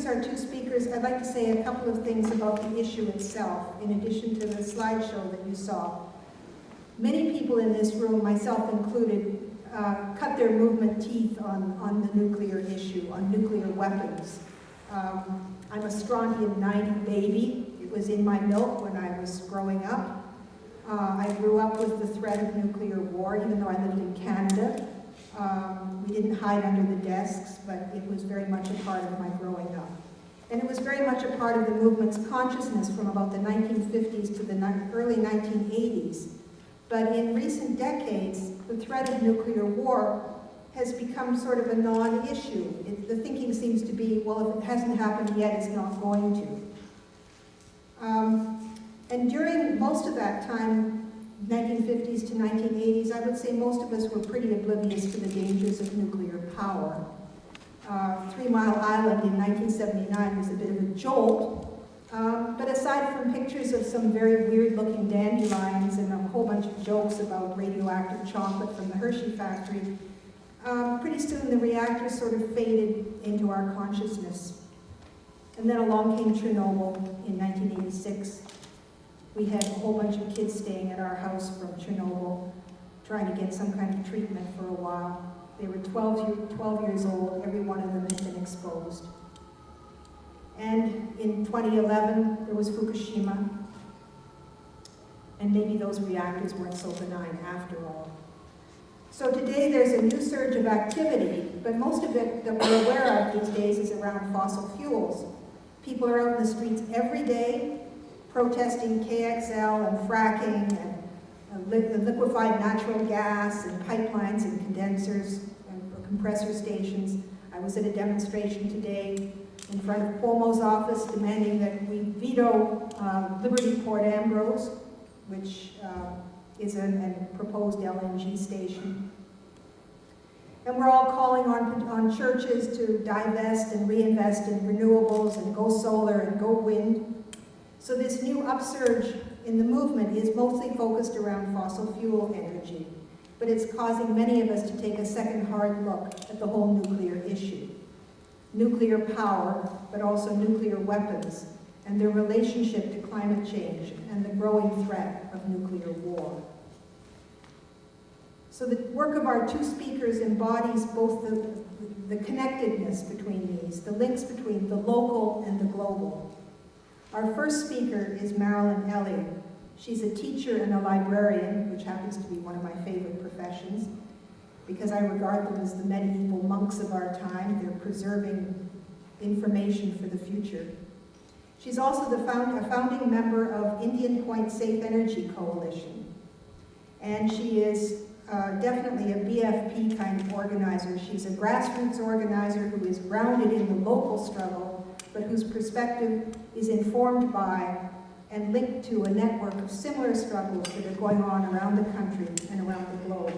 introduce our two speakers, I'd like to say a couple of things about the issue itself, in addition to the slideshow that you saw. Many people in this room, myself included, cut their movement teeth on the nuclear issue, on nuclear weapons. I'm a strontium-90 baby. It was in my milk when I was growing up. I grew up with the threat of nuclear war, even though I lived in Canada. We didn't hide under the desks, but it was very much a part of my growing up. And it was very much a part of the movement's consciousness from about the 1950s to the early 1980s. But in recent decades, the threat of nuclear war has become sort of a non-issue. The thinking seems to be, well, if it hasn't happened yet, it's not going to. And during most of that time, 1950s to 1980s, I would say most of us were pretty oblivious to the dangers of nuclear power. 3 Mile Island in 1979 was a bit of a jolt, but aside from pictures of some very weird-looking dandelions and a whole bunch of jokes about radioactive chocolate from the Hershey factory, pretty soon the reactors sort of faded into our consciousness. And then along came Chernobyl in 1986. We had a whole bunch of kids staying at our house from Chernobyl, trying to get some kind of treatment for a while. They were 12 years old, every one of them had been exposed. And in 2011, there was Fukushima, and maybe those reactors weren't so benign after all. So today there's a new surge of activity, but most of it that we're aware of these days is around fossil fuels. People are out in the streets every day, protesting KXL and fracking and liquefied natural gas and pipelines and condensers and compressor stations. I was at a demonstration today in front of Cuomo's office demanding that we veto Liberty Port Ambrose, which is a proposed LNG station. And we're all calling on churches to divest and reinvest in renewables and go solar and go wind. So this new upsurge in the movement is mostly focused around fossil fuel energy, but it's causing many of us to take a second hard look at the whole nuclear issue. Nuclear power, but also nuclear weapons, and their relationship to climate change and the growing threat of nuclear war. So the work of our two speakers embodies both the connectedness between these, the links between the local and the global. Our first speaker is Marilyn Elie. She's a teacher and a librarian, which happens to be one of my favorite professions, because I regard them as the medieval monks of our time. They're preserving information for the future. She's also a founding member of Indian Point Safe Energy Coalition. And she is definitely a BFP kind of organizer. She's a grassroots organizer who is grounded in the local struggle, but whose perspective is informed by and linked to a network of similar struggles that are going on around the country and around the globe.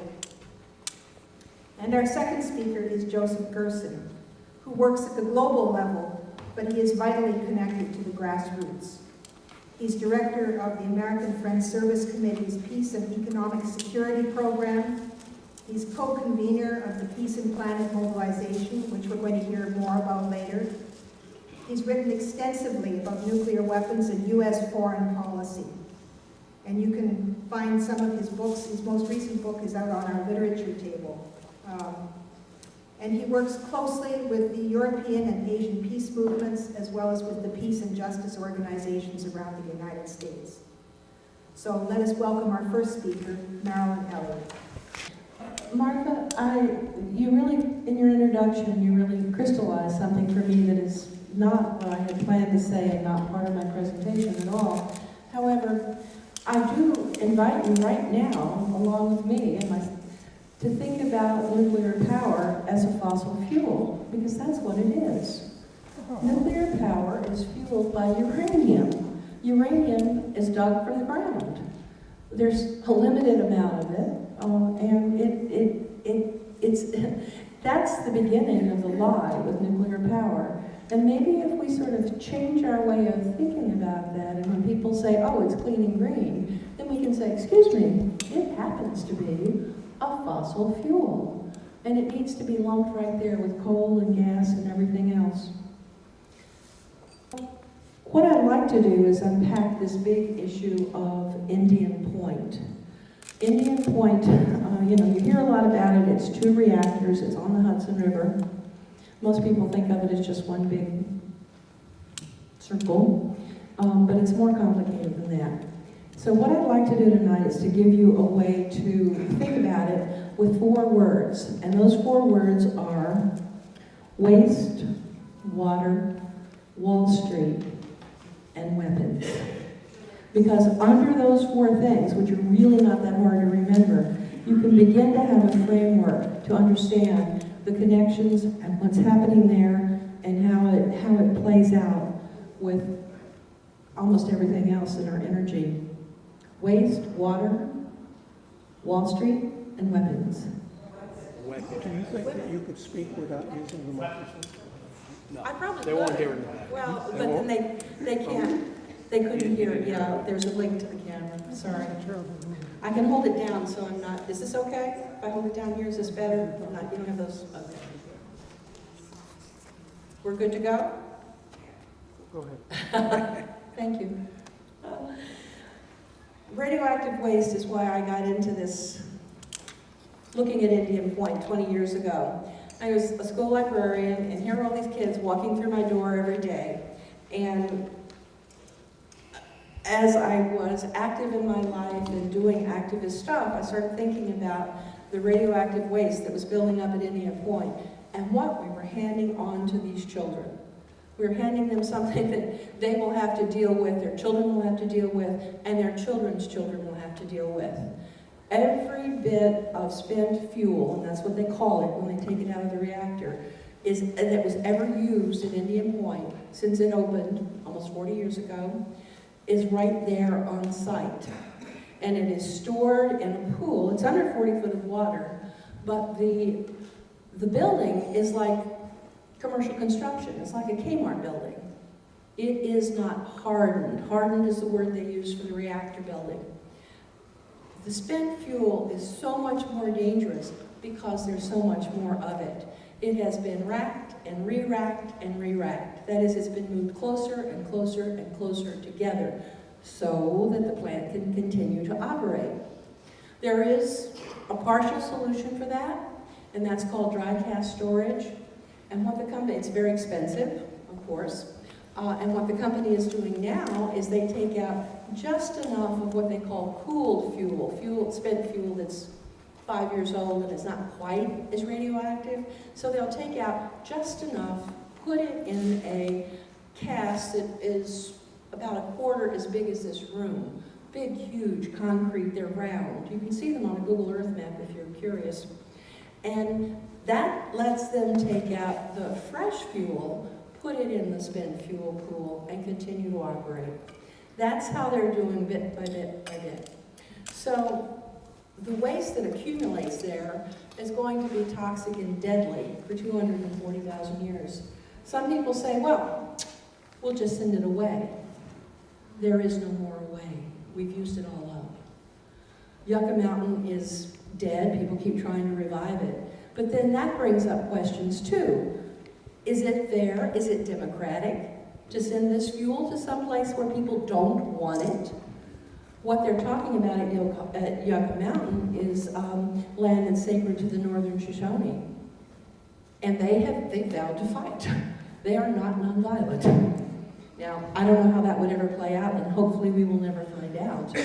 And our second speaker is Gerson, who works at the global level, but he is vitally connected to the grassroots. He's director of the American Friends Service Committee's Peace and Economic Security Program. He's co-convener of the Peace and Planet Mobilization, which we're going to hear more about later. He's written extensively about nuclear weapons and U.S. foreign policy. And you can find some of his books. His most recent book is out on our literature table. And he works closely with the European and Asian peace movements, as well as with the peace and justice organizations around the United States. So let us welcome our first speaker, Marilyn Elie. Martha, you really, in your introduction, you really crystallized something for me that is not what I had planned to say and not part of my presentation at all. However, I do invite you right now, along with me, to think about nuclear power as a fossil fuel, because that's what it is. Nuclear power is fueled by uranium. Uranium is dug from the ground. There's a limited amount of it, and that's the beginning of the lie with nuclear power. And maybe if we sort of change our way of thinking about that, and when people say, oh, it's clean and green, then we can say, excuse me, it happens to be a fossil fuel. And it needs to be lumped right there with coal and gas and everything else. what I'd like to do is unpack this big issue of Indian Point. Indian Point, you hear a lot about it. It's 2 reactors. It's on the Hudson River. Most people think of it as just one big circle, but it's more complicated than that. So what I'd like to do tonight is to give you a way to think about it with 4 words. And those 4 words are waste, water, Wall Street, and weapons. Because under those 4 things, which are really not that hard to remember, you can begin to have a framework to understand the connections and what's happening there and how it plays out with almost everything else in our energy. Waste, water, Wall Street, and weapons. Do you think that you could speak without using the microphone? No, I probably they won't could. hear it. Well, but then they can't. They couldn't hear it. Yeah, there's a link to the camera. Sorry. I can hold it down, so I'm not. Is this okay? If I hold it down here, is this better? I'm not. You don't have those. Okay. We're good to go. Go ahead. Thank you. Radioactive waste is why I got into this, looking at Indian Point 20 years ago. I was a school librarian, and here are all these kids walking through my door every day. And as I was active in my life and doing activist stuff, I started thinking about the radioactive waste that was building up at Indian Point and what we were handing on to these children. We were handing them something that they will have to deal with, their children will have to deal with, and their children's children will have to deal with. Every bit of spent fuel, and that's what they call it when they take it out of the reactor, that was ever used at Indian Point since it opened almost 40 years ago, is right there on site. And it is stored in a pool. It's under 40 foot of water, but the building is like commercial construction. It's like a Kmart building. It is not hardened. Hardened is the word they use for the reactor building. The spent fuel is so much more dangerous because there's so much more of it. It has been racked and re-racked and re-racked. That is, it's been moved closer and closer and closer together so that the plant can continue to operate. There is a partial solution for that, and that's called dry cask storage. And what the company, it's very expensive, of course, and what the company is doing now is they take out just enough of what they call cooled fuel, spent fuel that's 5 years old and is not quite as radioactive. So they'll take out just enough, put it in a cask that is about a quarter as big as this room. Big, huge, concrete, they're round. You can see them on a Google Earth map if you're curious. And that lets them take out the fresh fuel, put it in the spent fuel pool, and continue to operate. That's how they're doing bit by bit by bit. So the waste that accumulates there is going to be toxic and deadly for 240,000 years. Some people say, well, we'll just send it away. There is no more away. We've used it all up. Yucca Mountain is dead. People keep trying to revive it. But then that brings up questions too. Is it fair? Is it democratic to send this fuel to some place where people don't want it? What they're talking about at Yucca Mountain is land that's sacred to the Northern Shoshone. And they vowed to fight. They are not nonviolent. Now, I don't know how that would ever play out, and hopefully we will never find out.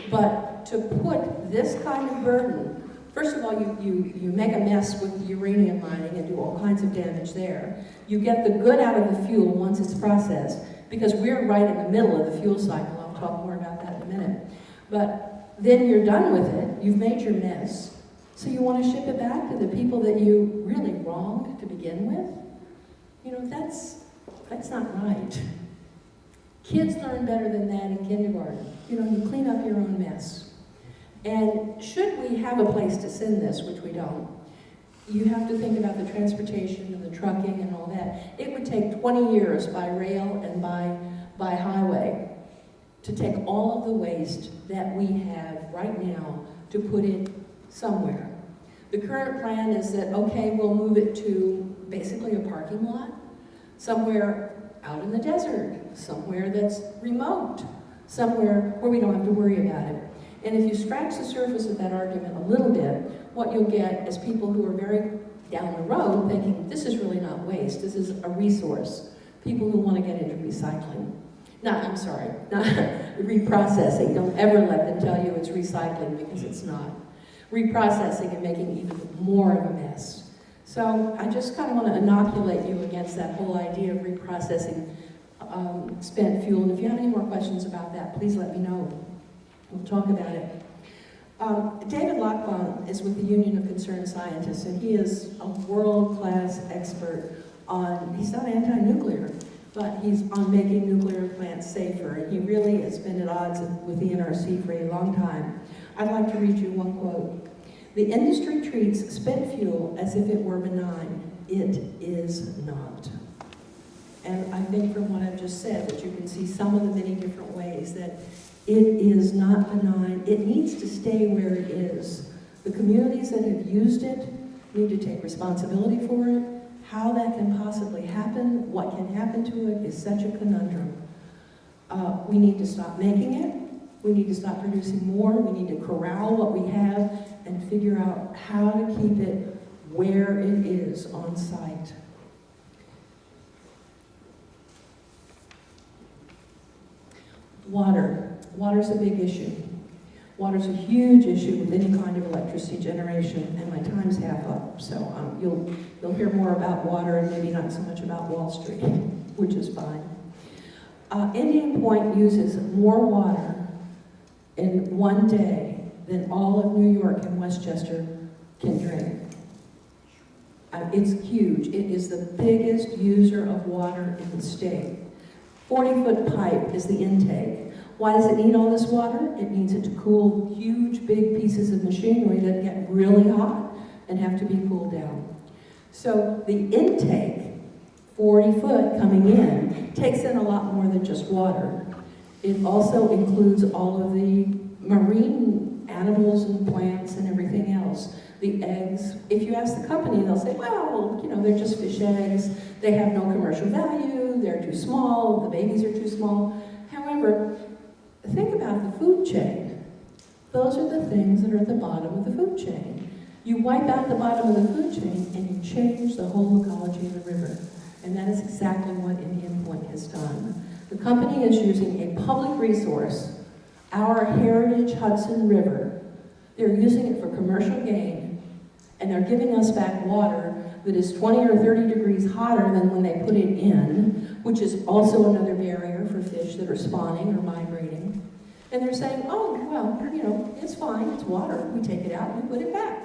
But to put this kind of burden, first of all, you make a mess with uranium mining and do all kinds of damage there. You get the good out of the fuel once it's processed, because we're right in the middle of the fuel cycle. I'll talk more about that in a minute. But then you're done with it. You've made your mess. So you want to ship it back to the people that you really wronged to begin with? You know, that's not right. Kids learn better than that in kindergarten. You know, you clean up your own mess. And should we have a place to send this, which we don't, you have to think about the transportation and the trucking and all that. It would take 20 years by rail and by highway to take all of the waste that we have right now to put it somewhere. The current plan is that, okay, we'll move it to basically a parking lot somewhere out in the desert. somewhere that's remote, somewhere where we don't have to worry about it. And if you scratch the surface of that argument a little bit, what you'll get is people who are very down the road thinking, this is really not waste, this is a resource. People who want to get into recycling. Not reprocessing. Don't ever let them tell you it's recycling, because it's not. Reprocessing and making even more of a mess. So I just kind of want to inoculate you against that whole idea of reprocessing spent fuel. And if you have any more questions about that, please let me know. We'll talk about it. David Lockbaum is with the Union of Concerned Scientists, and he is a world-class expert on, he's not anti-nuclear, but he's on making nuclear plants safer. And he really has been at odds with the NRC for a long time. I'd like to read you one quote. "The industry treats spent fuel as if it were benign. It is not." And I think from what I've just said that you can see some of the many different ways that it is not benign. It needs to stay where it is. The communities that have used it need to take responsibility for it. How that can possibly happen, what can happen to it, is such a conundrum. We need to stop making it. We need to stop producing more. We need to corral what we have and figure out how to keep it where it is on site. Water. Water's a big issue. Water's a huge issue with any kind of electricity generation, and my time's half up, so you'll hear more about water and maybe not so much about Wall Street, which is fine. Indian Point uses more water in one day than all of New York and Westchester can drink. It's huge. It is the biggest user of water in the state. 40-foot pipe is the intake. Why does it need all this water? It needs it to cool huge, big pieces of machinery that get really hot and have to be cooled down. So the intake, 40 foot coming in, takes in a lot more than just water. It also includes all of the marine animals and plants and everything else. The eggs, if you ask the company, they'll say, well, you know, they're just fish eggs. They have no commercial value. They're too small. The babies are too small. However, think about the food chain. Those are the things that are at the bottom of the food chain. You wipe out the bottom of the food chain and you change the whole ecology of the river. And that is exactly what Indian Point has done. The company is using a public resource, our heritage Hudson River. They're using it for commercial gain, and they're giving us back water that is 20 or 30 degrees hotter than when they put it in, which is also another barrier for fish that are spawning or migrating. And they're saying, oh, well, you know, it's fine, it's water. We take it out and we put it back.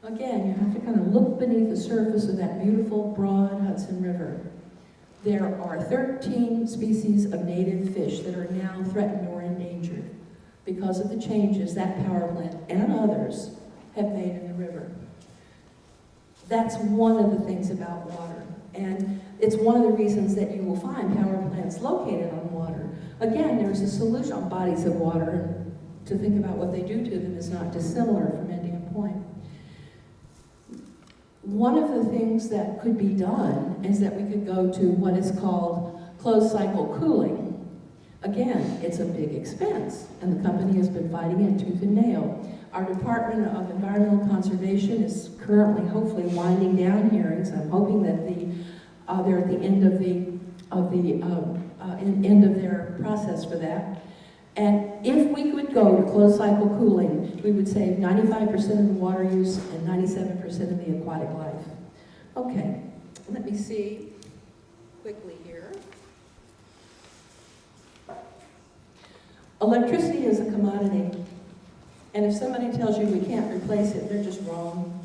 Again, you have to kind of look beneath the surface of that beautiful, broad Hudson River. There are 13 species of native fish that are now threatened or endangered because of the changes that power plant and others have made in the river. That's one of the things about water. And it's one of the reasons that you will find power plants located on water. Again, there's a solution on bodies of water, and to think about what they do to them is not dissimilar from Indian Point. One of the things that could be done is that we could go to what is called closed cycle cooling. Again, it's a big expense, and the company has been fighting it tooth and nail. Our Department of Environmental Conservation is currently, hopefully, winding down hearings. I'm hoping that they're at the end of their process for that. And if we could go to closed cycle cooling, we would save 95% of the water use and 97% of the aquatic life. Okay, let me see quickly here. Electricity is a commodity, and if somebody tells you we can't replace it, they're just wrong.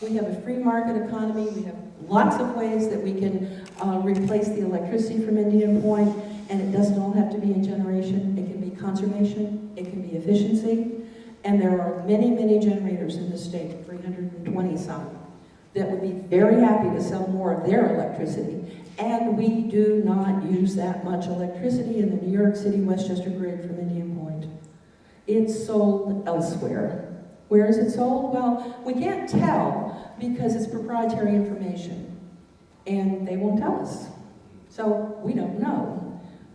We have a free market economy. We have lots of ways that we can replace the electricity from Indian Point, and it doesn't all have to be in generation. It can be conservation, it can be efficiency, and there are many, many generators in the state, 320 some, that would be very happy to sell more of their electricity. And we do not use that much electricity in the New York City Westchester grid from Indian Point. It's sold elsewhere. Where is it sold? Well, we can't tell because it's proprietary information, and they won't tell us. So we don't know.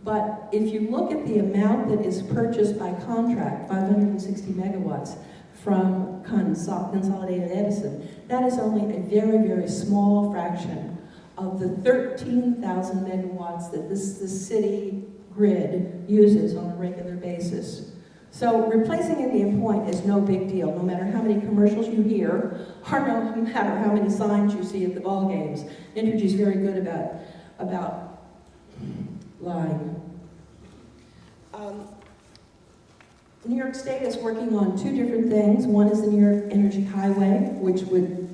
But if you look at the amount that is purchased by contract, 560 megawatts from Consolidated Edison, that is only a very, very small fraction of the 13,000 megawatts that this city grid uses on a regular basis. So replacing Indian Point is no big deal, no matter how many commercials you hear, or no matter how many signs you see at the ball games. Entergy's very good about lying. New York State is working on two different things. One is the New York Energy Highway, which would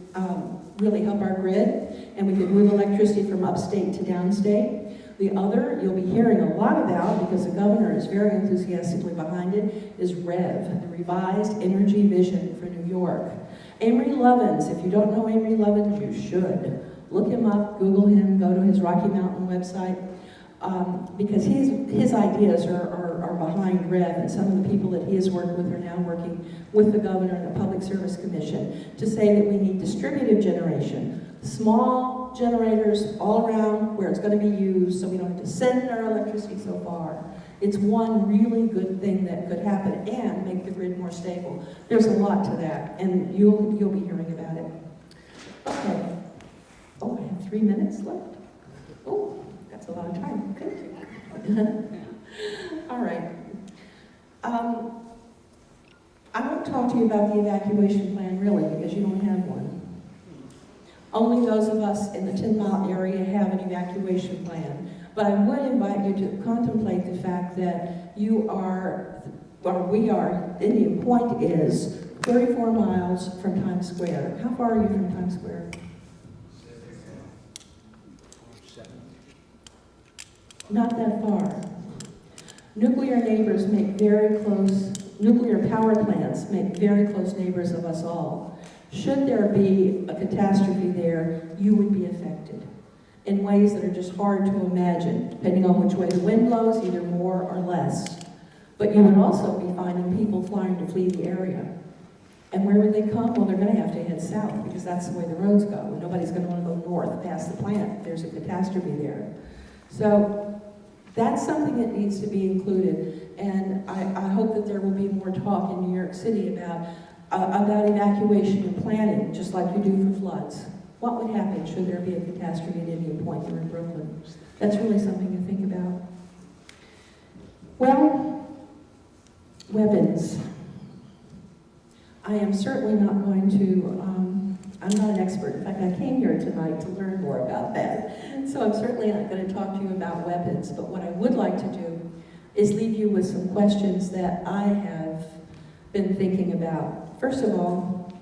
really help our grid, and we could move electricity from upstate to downstate. The other, you'll be hearing a lot about, because the governor is very enthusiastically behind it, is REV, the Revised Energy Vision for New York. Amory Lovins, if you don't know Amory Lovins, you should. Look him up, Google him, go to his Rocky Mountain website, because his ideas are behind REV, and some of the people that he has worked with are now working with the governor and the Public Service Commission to say that we need distributed generation, small generators all around where it's going to be used, so we don't have to send our electricity so far. It's one really good thing that could happen and make the grid more stable. There's a lot to that, and you'll be hearing about it. Okay. Oh, I have 3 minutes left. Oh, that's a lot of time. Thank you. All right. I won't talk to you about the evacuation plan, really, because you don't have one. Only those of us in the 10-mile area have an evacuation plan. But I would invite you to contemplate the fact that you are, or we are, Indian Point is 34 miles from Times Square. How far are you from Times Square? Not that far. Nuclear neighbors make very close, nuclear power plants make very close neighbors of us all. Should there be a catastrophe there, you would be affected in ways that are just hard to imagine, depending on which way the wind blows, either more or less. But you would also be finding people flying to flee the area. And where would they come? Well, they're going to have to head south, because that's the way the roads go. Nobody's going to want to go north past the plant. There's a catastrophe there. So that's something that needs to be included. And I hope that there will be more talk in New York City about evacuation and planning, just like you do for floods. What would happen should there be a catastrophe at Indian Point here in Brooklyn? That's really something to think about. Well, weapons. I am certainly not going to, I'm not an expert. In fact, I came here tonight to learn more about that. So I'm certainly not going to talk to you about weapons, but what I would like to do is leave you with some questions that I have been thinking about. First of all,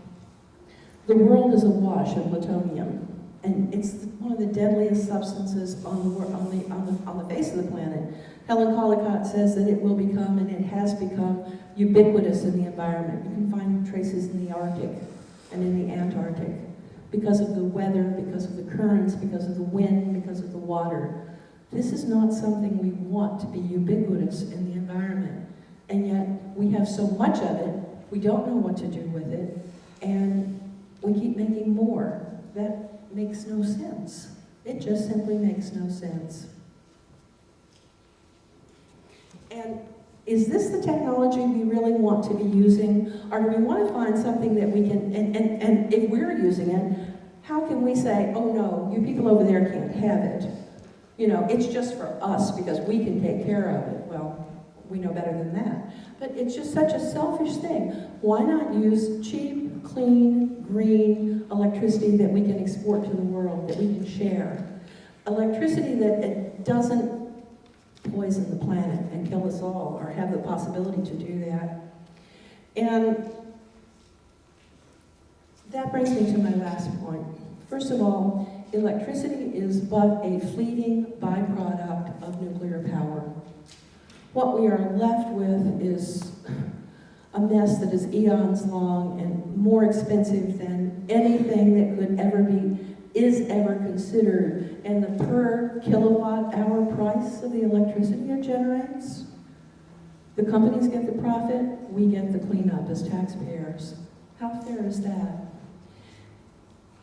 the world is awash in plutonium, and it's one of the deadliest substances on the face of the planet. Helen Collicott says that it will become, and it has become, ubiquitous in the environment. You can find traces in the Arctic and in the Antarctic because of the weather, because of the currents, because of the wind, because of the water. This is not something we want to be ubiquitous in the environment, and yet we have so much of it, we don't know what to do with it, and we keep making more. That makes no sense. It just simply makes no sense. And is this the technology we really want to be using? Or do we want to find something that we can, and if we're using it, how can we say, oh no, you people over there can't have it? You know, it's just for us because we can take care of it. Well, we know better than that. But it's just such a selfish thing. Why not use cheap, clean, green electricity that we can export to the world, that we can share? Electricity that it doesn't poison the planet and kill us all, or have the possibility to do that. And that brings me to my last point. First of all, electricity is but a fleeting byproduct of nuclear power. What we are left with is a mess that is eons long and more expensive than anything that could ever be, is ever considered. And the per kilowatt hour price of the electricity it generates, the companies get the profit, we get the cleanup as taxpayers. How fair is that?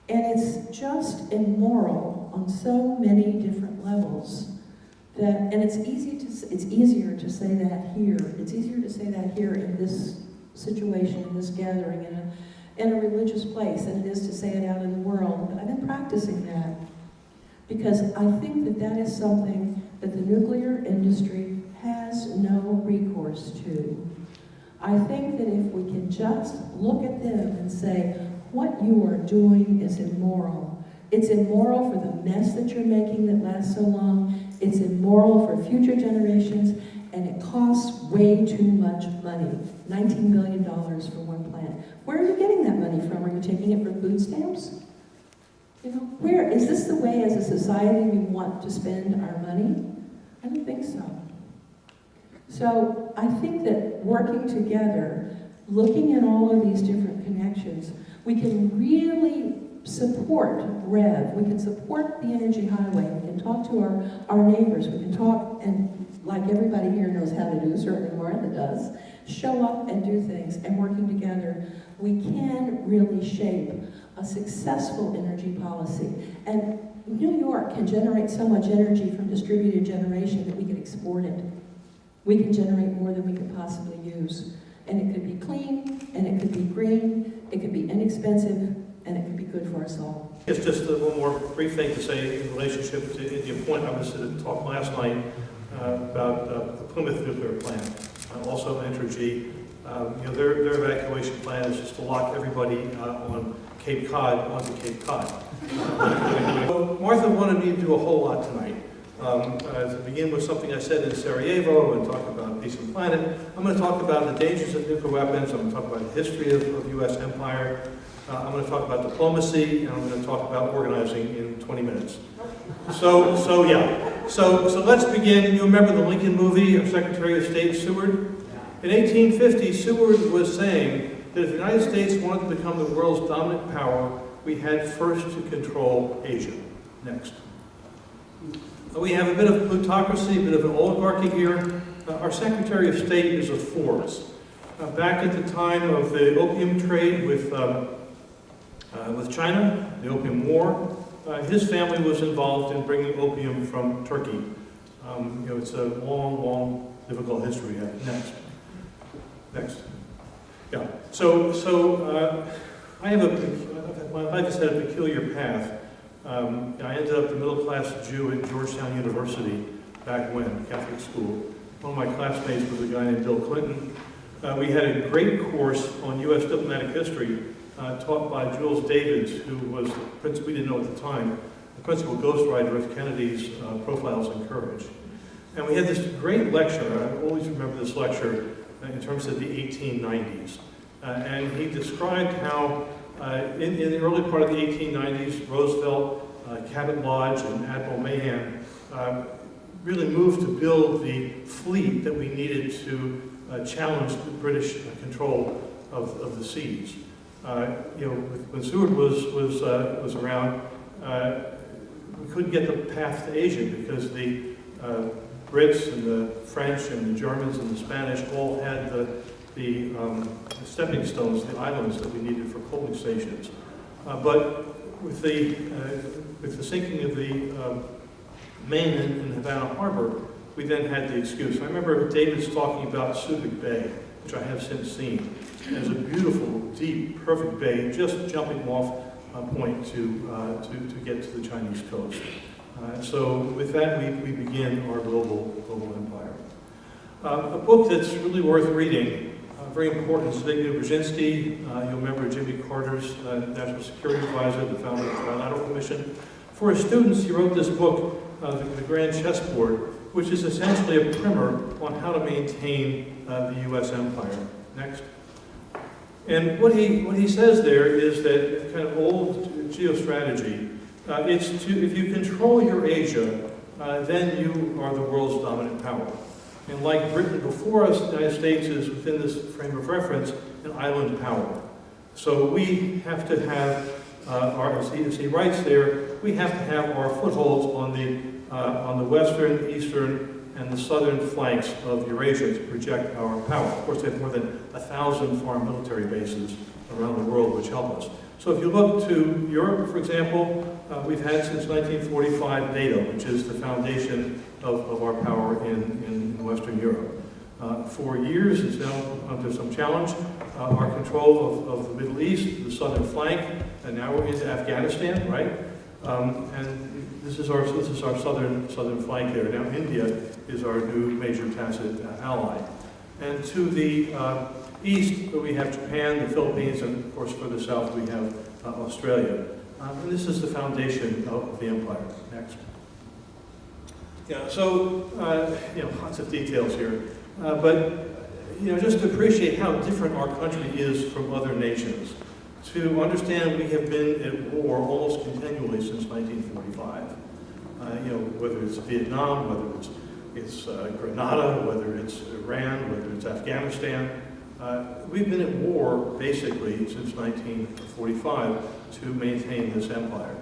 And it's just immoral on so many different levels that, and it's easier to say that here. It's easier to say that here in this situation, in this gathering, in a religious place, than it is to say it out in the world. But I've been practicing that because I think that that is something that the nuclear industry has no recourse to. I think that if we can just look at them and say, what you are doing is immoral. It's immoral for the mess that you're making that lasts so long. It's immoral for future generations, and it costs way too much money. $19 billion for one plant. Where are you getting that money from? Are you taking it from food stamps? You know, where is this the way as a society we want to spend our money? I don't think so. So I think that working together, looking at all of these different connections, we can really support REV. We can support the energy highway. We can talk to our neighbors. We can talk, and like everybody here knows how to do, certainly Martha does, show up and do things. And working together, we can really shape a successful energy policy. And New York can generate so much energy from distributed generation that we can export it. We can generate more than we could possibly use. And it could be clean, and it could be green, it could be inexpensive, and it could be good for us all. It's just one more brief thing to say in relationship to Indian Point. I was at a talk last night about the Plymouth nuclear plant, also Entergy. Their evacuation plan is just to lock everybody on Cape Cod onto Cape Cod. Martha wanted me to do a whole lot tonight. To begin with something I said in Sarajevo and talk about peace and planet. I'm going to talk about the dangers of nuclear weapons. I'm going to talk about the history of U.S. empire. I'm going to talk about diplomacy, and I'm going to talk about organizing in 20 minutes. So let's begin. You remember the Lincoln movie of Secretary of State Seward? In 1850, Seward was saying that if the United States wanted to become the world's dominant power, we had first to control Asia. Next. We have a bit of plutocracy, a bit of an oligarchy here. Our Secretary of State is a Forbes. Back at the time of the opium trade with China, the Opium War, his family was involved in bringing opium from Turkey. It's a long, long, difficult history. Next. Yeah. So I have my life has had a peculiar path. I ended up the middle-class Jew at Georgetown University back when, Catholic school. One of my classmates was a guy named Bill Clinton. We had a great course on U.S. diplomatic history taught by Jules Davids, who was the principal, we didn't know at the time, the principal ghostwriter of Kennedy's Profiles in Courage. And we had this great lecture, I always remember this lecture, in terms of the 1890s. And he described how in the early part of the 1890s, Roosevelt, Cabot Lodge, and Admiral Mahan really moved to build the fleet that we needed to challenge the British control of the seas. When Seward was around, we couldn't get the path to Asia because the Brits and the French and the Germans and the Spanish all had the stepping stones, the islands that we needed for coaling stations. But with the sinking of the Maine in Havana Harbor, we then had the excuse. I remember David's talking about Subic Bay, which I have since seen, as a beautiful, deep, perfect bay, just jumping off a point to get to the Chinese coast. So with that, we begin our global empire. A book that's really worth reading, very important, Zbigniew Brzezinski. You'll remember Jimmy Carter's National Security Advisor, the founder of the Trilateral Commission. For his students, he wrote this book, The Grand Chessboard, which is essentially a primer on how to maintain the U.S. empire. Next. And what he says there is that kind of old geostrategy, it's to, if you control your Asia, then you are the world's dominant power. And like Britain before us, the United States is within this frame of reference an island power. So we have to have as he writes there, we have to have our footholds on the western, eastern, and the southern flanks of Eurasia to project our power. Of course, they have more than 1,000 foreign military bases around the world which help us. So if you look to Europe, for example, we've had since 1945 NATO, which is the foundation of our power in Western Europe. For years, it's now under some challenge. Our control of the Middle East, the southern flank, and now we're into Afghanistan, right? And this is our southern flank there. Now India is our new major tacit ally. And to the east, we have Japan, the Philippines, and of course further south we have Australia. And this is the foundation of the empire. Next. Yeah, so, lots of details here. But just to appreciate how different our country is from other nations, to understand we have been at war almost continually since 1945. Whether it's Vietnam, whether it's Grenada, whether it's Iran, whether it's Afghanistan. We've been at war basically since 1945 to maintain this empire.